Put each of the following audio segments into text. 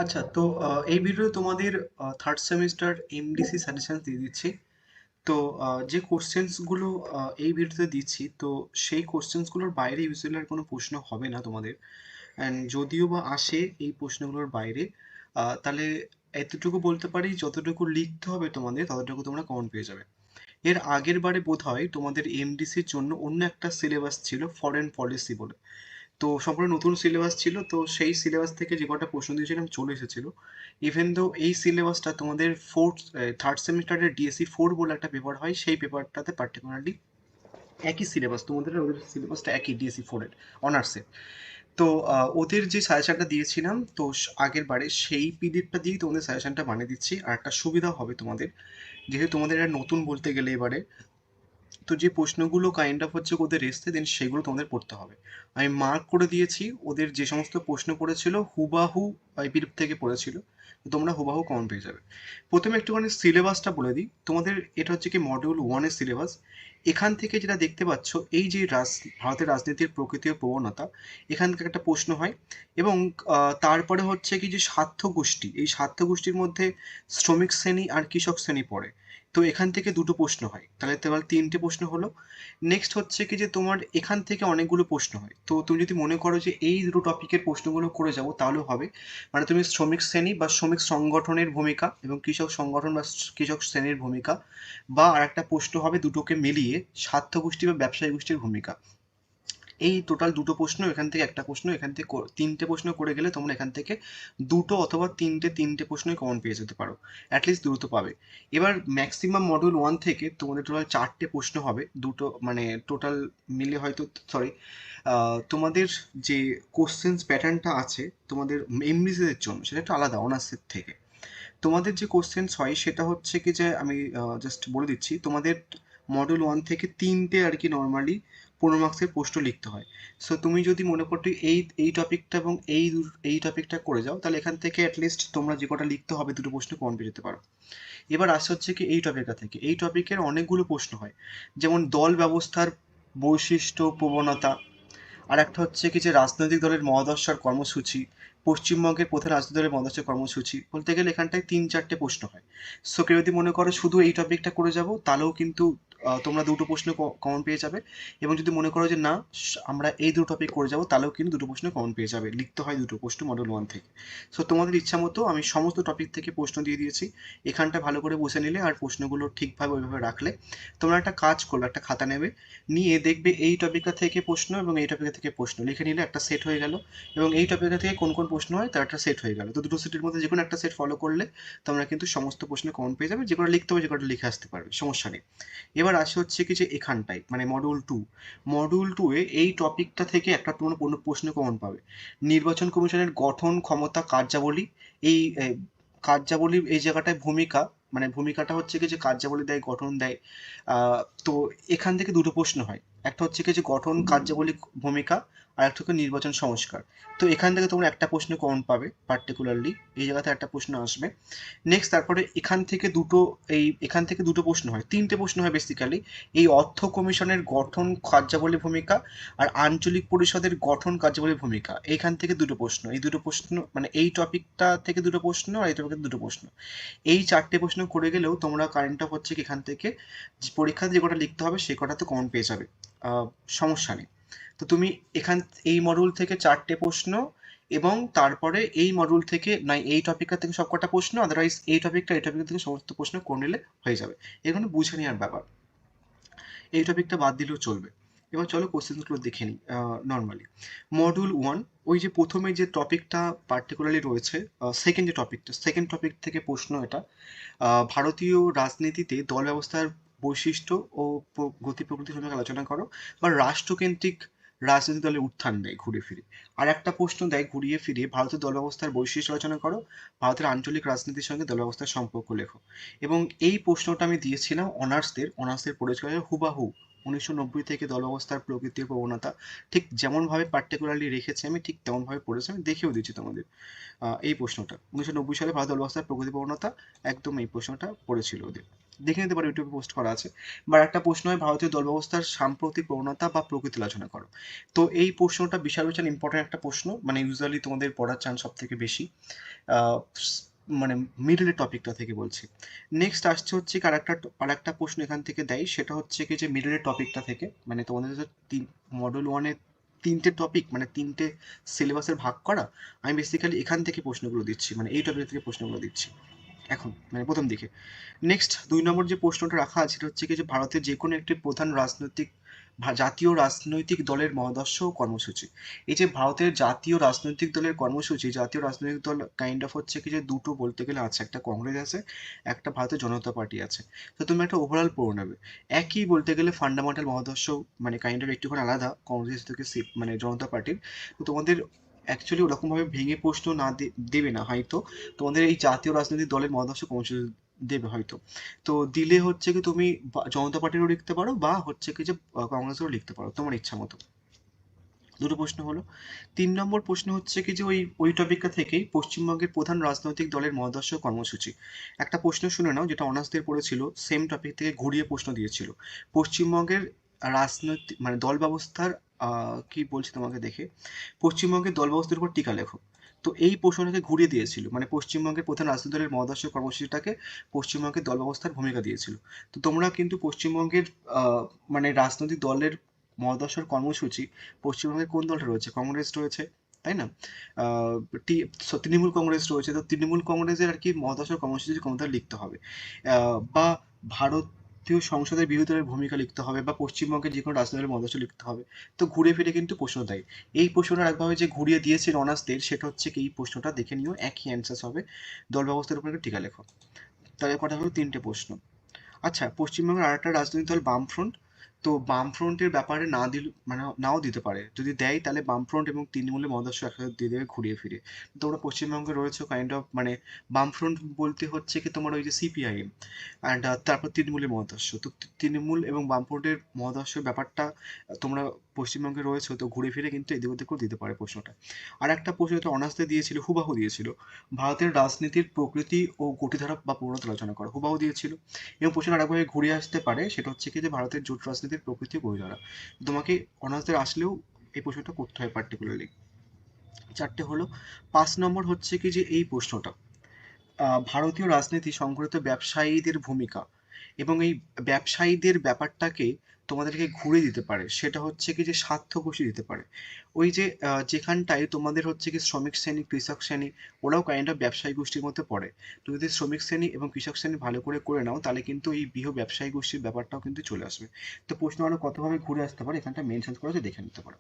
আচ্ছা, তো এই ভিডিওতে তোমাদের থার্ড সেমিস্টার এমডিসি সাজেশন দিয়ে দিচ্ছি। তো যে কোশ্চেন্সগুলো এই ভিডিওতে দিচ্ছি, তো সেই কোশ্চেন্সগুলোর বাইরে ইউজুয়ালি আর কোনো প্রশ্ন হবে না তোমাদের। অ্যান্ড যদিও বা আসে এই প্রশ্নগুলোর বাইরে, তাহলে এতটুকু বলতে পারি, যতটুকু লিখতে হবে তোমাদের ততটুকু তোমরা কমন পেয়ে যাবে। এর আগের বারে বোধহয় তোমাদের এমডিসির জন্য অন্য একটা সিলেবাস ছিল, ফরেন পলিসি বলে। তো সম্পূর্ণ নতুন সিলেবাস ছিল, তো সেই সিলেবাস থেকে যে কটা প্রশ্ন দিয়েছিলাম চলে এসেছিল। ইভেন দো এই সিলেবাসটা তোমাদের থার্ড সেমিস্টারের ডিএসসি ফোর বলে একটা পেপার হয়, সেই পেপারটাতে পার্টিকুলারলি একই সিলেবাস, তোমাদের আর ওদের সিলেবাসটা একই, ডিএসসি ফোরের অনার্সের। তো ওদের যে সাজেশনটা দিয়েছিলাম, তো আগের বারে সেই পিডিএফটা দিয়েই তোমাদের সাজেশনটা বানিয়ে দিচ্ছি। আর একটা সুবিধা হবে তোমাদের, যেহেতু তোমাদের এটা নতুন বলতে গেলে এবারে, তো যে প্রশ্নগুলো কাইন্ড অফ হচ্ছে ওদের এসছে, দেন সেগুলো তোমাদের পড়তে হবে। আমি মার্ক করে দিয়েছি ওদের যে সমস্ত প্রশ্ন পড়েছিল হুবাহু পিডিএফ থেকে পড়েছিল, তো তোমরা হুবাহু কমন পেয়ে যাবে। প্রথমে একটুখানি সিলেবাসটা বলে দিই তোমাদের। এটা হচ্ছে কি মডিউল ওয়ানের সিলেবাস। এখান থেকে যেটা দেখতে পাচ্ছ, এই যে ভারতের রাজনীতির প্রকৃতি ও প্রবণতা, এখান থেকে একটা প্রশ্ন হয়। এবং তারপরে হচ্ছে কি যে স্বার্থ গোষ্ঠী, এই স্বার্থ গোষ্ঠীর মধ্যে শ্রমিক শ্রেণী আর কৃষক শ্রেণী পড়ে। তো এখান থেকে দুটো প্রশ্ন হয়, তাহলে তোমার তিনটে প্রশ্ন হলো। নেক্সট হচ্ছে কি যে তোমার এখান থেকে অনেকগুলো প্রশ্ন হয়, তো তুমি যদি মনে করো যে এই দুটো টপিকের প্রশ্নগুলো করে যাবো তাহলেও হবে। মানে তুমি শ্রমিক শ্রেণী বা শ্রমিক সংগঠনের ভূমিকা এবং কৃষক সংগঠন বা কৃষক শ্রেণীর ভূমিকা, বা আরেকটা প্রশ্ন হবে দুটোকে মিলিয়ে স্বার্থ গোষ্ঠী বা ব্যবসায়ী গোষ্ঠীর ভূমিকা। এই টোটাল দুটো প্রশ্ন, এখান থেকে একটা প্রশ্ন, এখান থেকে তিনটে প্রশ্ন করে গেলে তোমরা এখান থেকে দুটো অথবা তিনটে প্রশ্নই কমন পেয়ে যেতে পারো। অ্যাটলিস্ট দুটো তো পাবে। এবার ম্যাক্সিমাম মডিউল ওয়ান থেকে তোমাদের টোটাল চারটে প্রশ্ন হবে, দুটো মানে টোটাল মিলে হয়তো, সরি, তোমাদের যে কোশ্চেন্স প্যাটার্নটা আছে তোমাদের এমবিসিদের জন্য, সেটা একটু আলাদা অনার্সের থেকে। তোমাদের যে কোশ্চেন্স হয় সেটা হচ্ছে কি যে আমি জাস্ট বলে দিচ্ছি তোমাদের, মডেল ওয়ান থেকে তিনটে আর কি নর্মালি 15 মার্কসের প্রশ্ন লিখতে হয়। সো তুমি যদি মনে করো এই এই টপিকটা এবং এই টপিকটা করে যাও, তাহলে এখান থেকে অ্যাটলিস্ট তোমরা যে কটা লিখতে হবে দুটো প্রশ্ন কমন পেয়ে যেতে পারো। এবার আসে হচ্ছে কি এই টপিকটা থেকে, এই টপিকের অনেকগুলো প্রশ্ন হয়, যেমন দল ব্যবস্থার বৈশিষ্ট্য প্রবণতা। আর একটা হচ্ছে কি যে রাজনৈতিক দলের মহাদর্শ আর কর্মসূচি, পশ্চিমবঙ্গের প্রধান রাজনৈতিক দলের মহাদর্শ কর্মসূচি বলতে গেলে এখানটায় তিন চারটে প্রশ্ন হয়। সো কেউ যদি মনে করো শুধু এই টপিকটা করে যাব, তাহলেও কিন্তু তোমরা দুটো প্রশ্ন কমন পেয়ে যাবে। এবং যদি মনে করো যে না, আমরা এই দুটো টপিক করে যাব, তাহলেও কিন্তু দুটো প্রশ্ন কমন পেয়ে যাবে। লিখতে হয় দুটো প্রশ্ন মডেল ওয়ান থেকে। সো তোমাদের ইচ্ছা মতো আমি সমস্ত টপিক থেকে প্রশ্ন দিয়ে দিয়েছি। এখানটা ভালো করে বসে নিলে আর প্রশ্নগুলো ঠিকভাবে ওইভাবে রাখলে, তোমরা একটা কাজ করবে, একটা খাতা নেবে, নিয়ে দেখবে এই টপিকটা থেকে প্রশ্ন এবং এই টপিকটা থেকে প্রশ্ন লিখে নিলে একটা সেট হয়ে গেল। এবং এই টপিকটা থেকে কোন কোন প্রশ্ন হয় তার একটা সেট হয়ে গেল। তো দুটো সেটের মধ্যে যে কোনো একটা সেট ফলো করলে তোমরা কিন্তু সমস্ত প্রশ্ন কমন পেয়ে যাবে। যে কটা লিখতে হবে যে কটা লিখে আসতে পারবে, সমস্যা নেই। এবার আসে হচ্ছে কি যে এখানটায় মানে মডিউল টু এ এই টপিকটা থেকে একটা তোমরা কোনো প্রশ্ন কমন পাবে। নির্বাচন কমিশনের গঠন, ক্ষমতা, কার্যাবলী। এই কার্যাবলী এই জায়গাটায় ভূমিকা, মানে ভূমিকাটা হচ্ছে কি যে কার্যাবলী দেয়, গঠন দেয়। তো এখান থেকে দুটো প্রশ্ন হয়, একটা হচ্ছে কি যে গঠন কার্যাবলী ভূমিকা, আর একটা হচ্ছে নির্বাচন সংস্কার। তো এখান থেকে তোমরা একটা প্রশ্ন কমন পাবে পার্টিকুলারলি, এই জায়গাতে একটা প্রশ্ন আসবে। নেক্সট তারপরে এখান থেকে দুটো প্রশ্ন হয়, তিনটে প্রশ্ন হয় বেসিক্যালি। এই অর্থ কমিশনের গঠন কার্যাবলী ভূমিকা আর আঞ্চলিক পরিষদের গঠন কার্যাবলী ভূমিকা, এইখান থেকে দুটো প্রশ্ন। এই দুটো প্রশ্ন মানে এই টপিকটা থেকে দুটো প্রশ্ন আর এই টপিক দুটো প্রশ্ন। এই চারটে প্রশ্ন করে গেলেও তোমরা কারেন্ট অফ হচ্ছে কি এখান থেকে যে পরীক্ষাতে যে কটা লিখতে হবে সে কটা তো কমন পেয়ে যাবে। সমস্যা নেই। তো তুমি এখান এই মডিউল থেকে চারটে প্রশ্ন, এবং তারপরে এই মডিউল থেকে নাই এই টপিকটা থেকে সবকটা প্রশ্ন, আদারওয়াইজ এই টপিক থেকে সমস্ত প্রশ্ন করে নিলে হয়ে যাবে। এখানে বুঝে নেওয়ার ব্যাপার, এই টপিকটা বাদ দিলেও চলবে। এবার চলো কোশ্চেনগুলো দেখে নিই। নর্মালি মডিউল ওয়ান, ওই যে প্রথমে যে টপিকটা পার্টিকুলারলি রয়েছে, সেকেন্ড টপিক থেকে প্রশ্ন এটা। ভারতীয় রাজনীতিতে দল ব্যবস্থার বৈশিষ্ট্য ও গতি প্রকৃতি সম্পর্কে আলোচনা করো, বা রাষ্ট্রকেন্দ্রিক রাজনৈতিক দলের উত্থান দেয় ঘুরে ফিরে। আর একটা প্রশ্ন দেয় ঘুরিয়ে ফিরিয়ে, ভারতের দল ব্যবস্থার বৈশিষ্ট্য আলোচনা করো, ভারতের আঞ্চলিক রাজনীতির সঙ্গে দল ব্যবস্থার সম্পর্ক লেখো। এবং এই প্রশ্নটা আমি দিয়েছিলাম অনার্সদের পড়েছিল হুবাহু 1990 থেকে দল ব্যবস্থার প্রকৃতি ও প্রবণতা, ঠিক যেমনভাবে পার্টিকুলারলি রেখেছি আমি ঠিক তেমনভাবে পড়েছি, আমি দেখিয়েও দিচ্ছি তোমাদের। এই প্রশ্নটা 1990 সালে ভারত দল ব্যবস্থার প্রকৃতি প্রবণতা, একদম এই প্রশ্নটা পড়েছিল ওদের, দেখে নিতে পারো, ইউটিউবে পোস্ট করা আছে। বা একটা প্রশ্ন হয় ভারতীয় দল ব্যবস্থার সাম্প্রতিক প্রবণতা বা প্রকৃতি আলোচনা করো। তো এই প্রশ্নটা বিশাল বিশাল ইম্পর্টেন্ট একটা প্রশ্ন, মানে ইউজুয়ালি তোমাদের পড়ার চান্স সব থেকে বেশি আহ, মানে মিডলের টপিকটা থেকে বলছি। নেক্সট আসছে হচ্ছে কি আর একটা প্রশ্ন এখান থেকে দেয়, সেটা হচ্ছে কি যে মিডলের টপিকটা থেকে, মানে তোমাদের যে মডেল ওয়ানে তিনটে টপিক, মানে তিনটে সিলেবাসের ভাগ করা, আমি বেসিক্যালি এখান থেকে প্রশ্নগুলো দিচ্ছি, মানে এই টপিক থেকে প্রশ্নগুলো দিচ্ছি এখন, মানে প্রথম দিকে। নেক্সট 2 নম্বর যে প্রশ্নটা রাখা আছে সেটা হচ্ছে কি যে ভারতের যে কোনো একটি প্রধান জাতীয় রাজনৈতিক দলের মহাদর্শ ও কর্মসূচি। এই যে ভারতের জাতীয় রাজনৈতিক দলের কর্মসূচি, জাতীয় রাজনৈতিক দল কাইন্ড অফ হচ্ছে কি যে দুটো বলতে গেলে আছে, একটা কংগ্রেস আছে, একটা ভারতীয় জনতা পার্টি আছে। তো তুমি একটা ওভারঅল পড়ে নেবে, একই বলতে গেলে ফান্ডামেন্টাল মহাদর্শ, মানে কাইন্ড অফ একটুখানি আলাদা কংগ্রেস থেকে মানে জনতা পার্টির। তো তোমাদের অ্যাকচুয়ালি ওরকমভাবে ভেঙে প্রশ্ন না দেবে না হয়তো, তোমাদের এই জাতীয় রাজনৈতিক দলের মহাদর্শ কর্মসূচি দেবে হয়তো। তো দিলে হচ্ছে কি তুমি জনতা পার্টিরও লিখতে পারো বা হচ্ছে কি যে কংগ্রেসেরও লিখতে পারো, তোমার ইচ্ছা মতো। দুটো প্রশ্ন হলো। 3 নম্বর প্রশ্ন হচ্ছে কি যে ওই টপিকটা থেকেই পশ্চিমবঙ্গের প্রধান রাজনৈতিক দলের মহাদর্শ কর্মসূচি। একটা প্রশ্ন শুনে নাও যেটা অনার্সদের পড়েছিল, সেম টপিক থেকে ঘুরিয়ে প্রশ্ন দিয়েছিল। পশ্চিমবঙ্গের রাজনৈতিক মানে দল ব্যবস্থার কি বলছি তোমাকে দেখে, পশ্চিমবঙ্গের দল ব্যবস্থার উপর টিকা লেখো। তো এই প্রশ্নটাকে ঘুরিয়ে দিয়েছিল, মানে পশ্চিমবঙ্গের প্রধান রাজনৈতিক দলের মহাদর্শ কর্মসূচিটাকে পশ্চিমবঙ্গের দল ব্যবস্থার ভূমিকা দিয়েছিল। তো তোমরা কিন্তু পশ্চিমবঙ্গের মানে রাজনৈতিক দলের মহাদর্শর কর্মসূচি, পশ্চিমবঙ্গে কোন দলটা রয়েছে, কংগ্রেস রয়েছে, তাই না? আহ, তৃণমূল কংগ্রেস রয়েছে, তো তৃণমূল কংগ্রেসের আর কি মহাদর্শর কর্মসূচি ক্ষমতা লিখতে হবে। বা ভারতীয় সংসদের বিরোধী দলের ভূমিকা লিখতে হবে, বা পশ্চিমবঙ্গের যে কোনো রাজনৈতিক মহাদর্শ লিখতে হবে। তো ঘুরে ফিরে কিন্তু প্রশ্ন দেয়। এই প্রশ্নটা একভাবে যে ঘুরিয়ে দিয়েছে অনার্সদের, সেটা হচ্ছে কি এই প্রশ্নটা দেখে নিও, একই অ্যান্সার হবে, দল ব্যবস্থার উপর একটু টিকা লেখো। তাহলে কথা হলো তিনটে প্রশ্ন। আচ্ছা, পশ্চিমবঙ্গের আরেকটা রাজনৈতিক দল বামফ্রন্ট। তো বামফ্রন্টের ব্যাপারে না দিল, মানে নাও দিতে পারে, যদি দেয় তাহলে বামফ্রন্ট এবং তৃণমূলের মহাদর্শ একসাথে দিয়ে দেবে ঘুরিয়ে ফিরে। তোমরা পশ্চিমবঙ্গে রয়েছে কাইন্ড অফ, মানে বামফ্রন্ট বলতে হচ্ছে কি তোমার ওই যে সিপিআইএম, অ্যান্ড তারপর তৃণমূলের মহাদর্শ, তো তৃণমূল এবং বামফ্রন্টের মহাদর্শের ব্যাপারটা তোমরা পশ্চিমবঙ্গে রয়েছে, তো ঘুরে ফিরে কিন্তু এদিক ওদিকেও দিতে পারে প্রশ্নটা। আর একটা প্রশ্ন যেটা অনার্সতে দিয়েছিল, হুবাহু দিয়েছিল, ভারতের রাজনীতির প্রকৃতি ও গতিধারা বা প্রবণতা আলোচনা করো, হুবাহু দিয়েছিল। এবং প্রশ্ন আরেকভাবে ঘুরে আসতে পারে, সেটা হচ্ছে কি যে ভারতের জোট রাজনীতির প্রকৃতি ও গতিধারা। তোমাকে অনার্সদের আসলেও এই প্রশ্নটা করতে হয় পার্টিকুলারলি। চারটে হলো। 5 নম্বর হচ্ছে কি যে এই প্রশ্নটা, ভারতীয় রাজনীতি সংগঠিত ব্যবসায়ীদের ভূমিকা এবং এই ব্যবসায়ীদের ব্যাপারটাকে তোমাদেরকে ঘুরে দিতে পারে, সেটা হচ্ছে কি যে স্বার্থ ঘোষী দিতে পারে। ওই যে যেখানটায় তোমাদের হচ্ছে কি শ্রমিক শ্রেণী, কৃষক শ্রেণী, ওরাও কাইন্ড অফ ব্যবসায়ী গোষ্ঠীর মধ্যে পড়ে। তুমি যদি শ্রমিক শ্রেণী এবং কৃষক শ্রেণী ভালো করে করে নাও, তাহলে কিন্তু এই বৃহৎ ব্যবসায়ী গোষ্ঠীর ব্যাপারটাও কিন্তু চলে আসবে। তো প্রশ্ন আরো কতভাবে ঘুরে আসতে পারে এখানটা মেনশন করা আছে, দেখে নিতে পারো।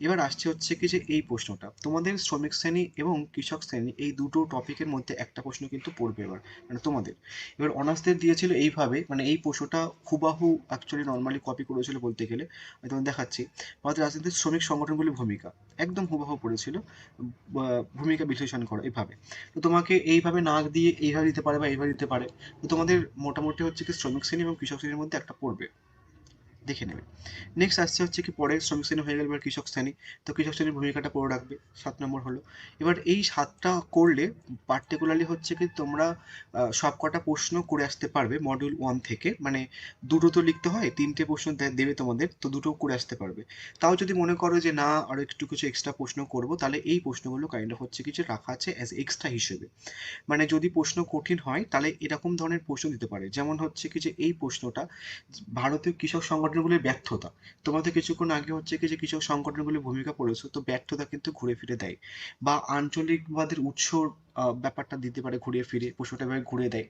এবার আসছে হচ্ছে কি যে এই প্রশ্নটা তোমাদের শ্রমিক শ্রেণী এবং কৃষক শ্রেণী এই দুটো টপিকের মধ্যে একটা প্রশ্ন কিন্তু পড়বে এবার, মানে তোমাদের। এবার অনার্সদের দিয়েছিল এইভাবে, মানে এই প্রশ্নটা হুবাহু অ্যাকচুয়ালি নর্মালি কপি করেছিল বলতে গেলে, আমি তোমাদের দেখাচ্ছি। ভারতের রাজনীতির শ্রমিক সংগঠনগুলির ভূমিকা একদম হুবাহু পড়েছিল, ভূমিকা বিশ্লেষণ করো এইভাবে। তো তোমাকে এইভাবে না দিয়ে এইভাবে দিতে পারে বা এইভাবে দিতে পারে। তো তোমাদের মোটামুটি হচ্ছে কি শ্রমিক শ্রেণী এবং কৃষক শ্রেণীর মধ্যে একটা পড়বে, দেখে নেবে। নেক্সট আসছে হচ্ছে কি পরের শ্রমিক শ্রেণী হয়ে গেল, এবার কৃষক শ্রেণী। তো কৃষক শ্রেণীর ভূমিকাটা পড়ে রাখবে, 7 নম্বর হলো। এবার এই 7টা করলে পার্টিকুলারলি হচ্ছে কি তোমরা সবকটা প্রশ্ন করে আসতে পারবে মডিউল 1 থেকে, মানে দুটো তো লিখতে হয়, তিনটে প্রশ্ন দেবে তোমাদের, তো দুটো করে আসতে পারবে। তাও যদি মনে করো যে না আরো একটু কিছু এক্সট্রা প্রশ্ন করবো, তাহলে এই প্রশ্নগুলো কাইন্ড অফ হচ্ছে কিছু রাখা আছে অ্যাজ এক্সট্রা হিসেবে। মানে যদি প্রশ্ন কঠিন হয় তাহলে এরকম ধরনের প্রশ্ন দিতে পারে, যেমন হচ্ছে কি যে এই প্রশ্নটা, ভারতীয় কৃষক সংগঠনগুলির ব্যর্থতা। তোমাদের কিছুক্ষণ আগে হচ্ছে কি যে কৃষক সংগঠনগুলির ভূমিকা পড়েছো, তো ব্যর্থতা কিন্তু ঘুরে ফিরে দেয়। বা আঞ্চলিকবাদের উৎস ব্যাপারটা দিতে পারে ঘুরিয়ে ফিরে, প্রশ্নটা এভাবে ঘুরে দেয়।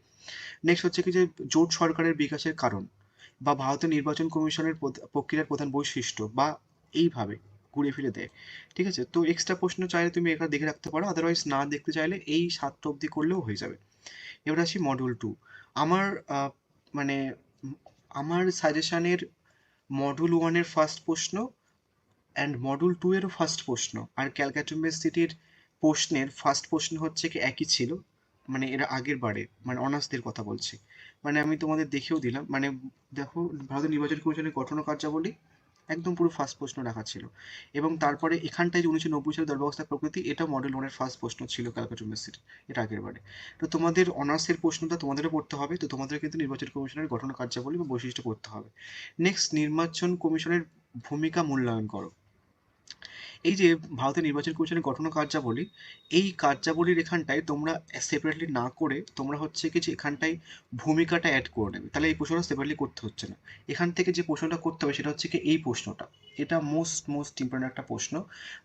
নেক্সট হচ্ছে কি যে জোট সরকারের বিকাশের কারণ, বা ভারতের নির্বাচন কমিশনের প্রক্রিয়ার প্রধান বৈশিষ্ট্য, বা এইভাবে ঘুরে ফিরে দেয়। ঠিক আছে, তো এক্সট্রা প্রশ্ন চাইলে তুমি এটা দেখে রাখতে পারো, আদারওয়াইজ না দেখতে চাইলে এই 7টা অবধি করলেও হয়ে যাবে। এবার আসি মডিউল 2। আমার মানে আমার সাজেশনের মডিউল 1-এর ফার্স্ট প্রশ্ন অ্যান্ড মডিউল 2-এরও ফার্স্ট প্রশ্ন আর ক্যালকাটা ইউনিভার্সিটির প্রশ্নের ফার্স্ট প্রশ্ন হচ্ছে কি একই ছিল, মানে এর আগের বারে, মানে অনার্সদের কথা বলছি। মানে আমি তোমাদের দেখেও দিলাম, মানে দেখো ভারতের নির্বাচন কমিশনের গঠন ও কার্যাবলী একদম পুরো ফার্স্ট প্রশ্ন রাখা ছিল। এবং তারপরে এখানটায় যে 1990 সালে দল ব্যবস্থা প্রকৃতি, এটা মডেল ওয়ানের ফার্স্ট প্রশ্ন ছিল ক্যালকাটা ইউনিভার্সিটি, এটা আগের বারে। তো তোমাদের অনার্সের প্রশ্নটা তোমাদেরও পড়তে হবে, তো তোমাদের কিন্তু নির্বাচন কমিশনের গঠন ও কার্যাবলী বা বৈশিষ্ট্য পড়তে হবে। নেক্সট, নির্বাচন কমিশনের ভূমিকা মূল্যায়ন করো। এই যে ভারতের নির্বাচন কমিশনের গঠন ও কার্যাবলী, এই কার্যাবলীর এখানটায় তোমরা সেপারেটলি না করে তোমরা হচ্ছে কি যে এখানটায় ভূমিকাটা অ্যাড করে নেবে, তাহলে এই প্রশ্নটা সেপারেটলি করতে হচ্ছে না। এখান থেকে যে প্রশ্নটা করতে হবে সেটা হচ্ছে কি এই প্রশ্নটা, এটা মোস্ট ইম্পর্টেন্ট একটা প্রশ্ন,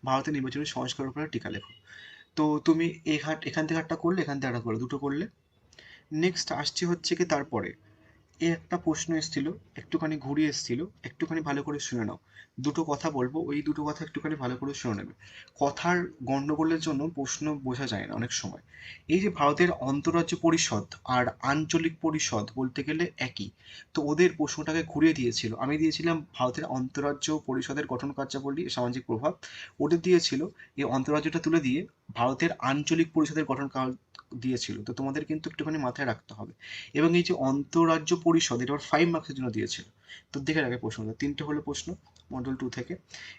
ভারতের নির্বাচনী সংস্কারের উপরে টিকা লেখো। তো তুমি এখান থেকে একটা করলে, এখান থেকে একটা করলে, দুটো করলে। নেক্সট আসছে হচ্ছে কি তারপরে এই একটা প্রশ্ন এসেছিল, একটুখানি ঘুরিয়ে এসেছিল, একটুখানি ভালো করে শুনে নাও। দুটো কথা বলবো, ওই দুটো কথা একটুখানি ভালো করে শুনে নেবে। কথার গন্ডগোলের জন্য প্রশ্ন বোঝা যায় না অনেক সময়। এই যে ভারতের অন্তরাজ্য পরিষদ আর আঞ্চলিক পরিষদ বলতে গেলে একই, তো ওদের প্রশ্নটাকে ঘুরিয়ে দিয়েছিল। আমি দিয়েছিলাম ভারতের অন্তরাজ্য পরিষদের গঠন কার্যাবলী সামাজিক প্রভাব, ওদের দিয়েছিল এই অন্তরাজ্যটা তুলে দিয়ে ভারতের আঞ্চলিক পরিষদের দিয়েছিল। তো তোমাদের কিন্তু একটুখানি মাথায় রাখতে হবে। এবং এই যে অন্তরাজ্য পরিষদ, এটা আবার 5 মার্কসের জন্য দিয়েছিল। তো দেখে রাখে প্রশ্নটা, তিনটে হলো প্রশ্ন মডেল 2 থেকে।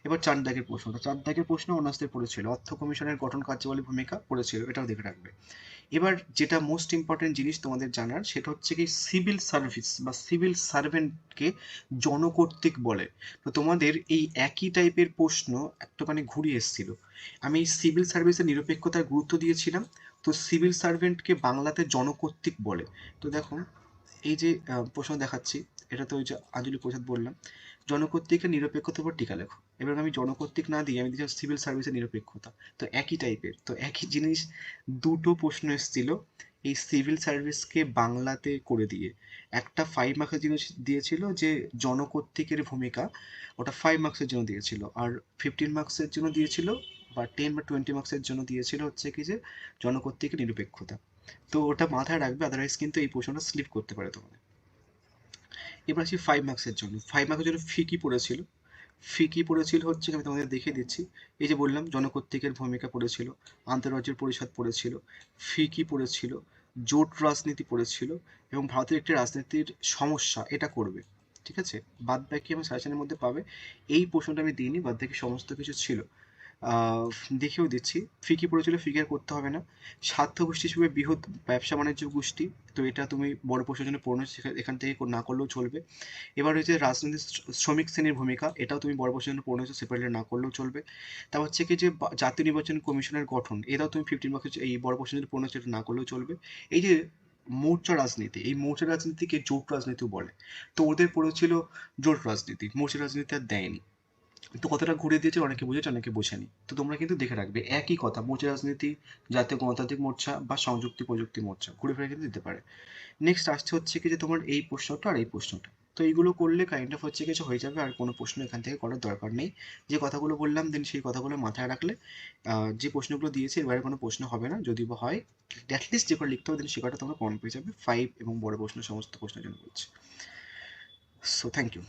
এবার 4 দাগের প্রশ্নটা, 4 দাগের প্রশ্ন অনার্সদের পড়েছিল, অর্থ কমিশনের গঠন কার্যাবলী ভূমিকা পড়েছিল, এটাও দেখে রাখবে। এবার যেটা মোস্ট ইম্পর্টেন্ট জিনিস তোমাদের জানার, সেটা হচ্ছে কি সিভিল সার্ভিস বা সিভিল সার্ভেন্টকে জনকর্তৃক বলে। তো তোমাদের এই একই টাইপের প্রশ্ন একটুখানি ঘুরিয়ে এসেছিল। আমি সিভিল সার্ভিসের নিরপেক্ষতার গুরুত্ব দিয়েছিলাম। তো সিভিল সার্ভেন্টকে বাংলাতে জনকর্তৃক বলে। তো দেখো এই যে প্রশ্ন দেখাচ্ছি, এটা তো ওই যে আঞ্চলিক পরিষদ বললাম, জনকর্তৃকের নিরপেক্ষতার উপর টিকা লেখো। এবার আমি জনকর্তৃক না দিয়ে আমি দিচ্ছি সিভিল সার্ভিসের নিরপেক্ষতা। তো একই টাইপের, তো একই জিনিস, দুটো প্রশ্ন এসেছিল এই সিভিল সার্ভিসকে বাংলাতে করে দিয়ে। একটা 5 মার্কসের জিনিস দিয়েছিল যে জনকর্তৃকের ভূমিকা, ওটা 5 মার্কসের জন্য দিয়েছিল। আর 15 মার্কসের জন্য দিয়েছিল, বা 10 বা 20 মার্কসের জন্য দিয়েছিল হচ্ছে কি যে জনকর্তৃকের নিরপেক্ষতা। তো ওটা মাথায় রাখবে, আদারওয়াইজ কিন্তু এই প্রশ্নটা স্লিপ করতে পারে তোমাদের। এবার আসি 5 মার্কসের জন্য। 5 মার্কসের জন্য ফি কি পড়েছিল? ফি কি পড়েছিল হচ্ছে, আমি তোমাদের দেখিয়ে দিচ্ছি। এই যে বললাম জনকর্তৃকের ভূমিকা পড়েছিল, আন্তঃরাজ্যের পরিষদ পড়েছিল, ফি কি পড়েছিল, জোট রাজনীতি পড়েছিল, এবং ভারতের একটি রাজনীতির সমস্যা, এটা করবে। ঠিক আছে, বাদ বাকি আমার সাজেশনের মধ্যে পাবে। এই প্রশ্নটা আমি দিইনি, বাদ বাকি সমস্ত কিছু ছিল। আহ, দেখিয়েও দিচ্ছি। ফি কি পড়েছিল, ফি কি আর করতে হবে না। স্বার্থ গোষ্ঠী হিসেবে বৃহৎ ব্যবসা বাণিজ্য গোষ্ঠী, তো এটা তুমি বড় প্রশ্নের জন্য পড়ো, এখান থেকে না করলেও চলবে। এবার হচ্ছে রাজনীতি শ্রমিক শ্রেণীর ভূমিকা, এটাও তুমি বড় প্রশ্নের জন্য পড়ে নিচ্ছ, সেপারেটলি না করলেও চলবে। তারপর হচ্ছে কি যে জাতীয় নির্বাচন কমিশনের গঠন, এটাও তুমি 15 মার্কস এই বড় প্রশ্নের জন্য পড়ে নিচ্ছ, এটা না করলেও চলবে। এই যে মোর্চা রাজনীতি, এই মোর্চা রাজনীতিকে জোট রাজনীতিও বলে। তো ওদের পড়েছিল জোট রাজনীতি, মোর্চা রাজনীতি আর দেয়নি। তো কতটা ঘুরে দিয়েছে, অনেকে বুঝেছে অনেকে বোঝেনি। তো তোমরা কিন্তু দেখে রাখবে একই কথা, মোর্চা রাজনীতি, জাতীয় গণতান্ত্রিক মোর্চা বা সংযুক্তি প্রযুক্তি মোর্চা, ঘুরে ফিরে কিন্তু দিতে পারে। নেক্সট আসছে হচ্ছে কি যে তোমার এই প্রশ্নটা আর এই প্রশ্নটা। তো এইগুলো করলে কাইন্ড অফ হচ্ছে কিছু হয়ে যাবে, আর কোনো প্রশ্ন এখান থেকে করার দরকার নেই। যে কথাগুলো বললাম দেন সেই কথাগুলো মাথায় রাখলে যে প্রশ্নগুলো দিয়েছে এবারে কোনো প্রশ্ন হবে না, যদি বা হয় অ্যাটলিস্ট যে কটা লিখতে হবে দেন সে কটা তোমরা কমন পেয়ে যাবে। 5 এবং বড় প্রশ্ন সমস্ত প্রশ্নের জন্য বলছি। So thank you.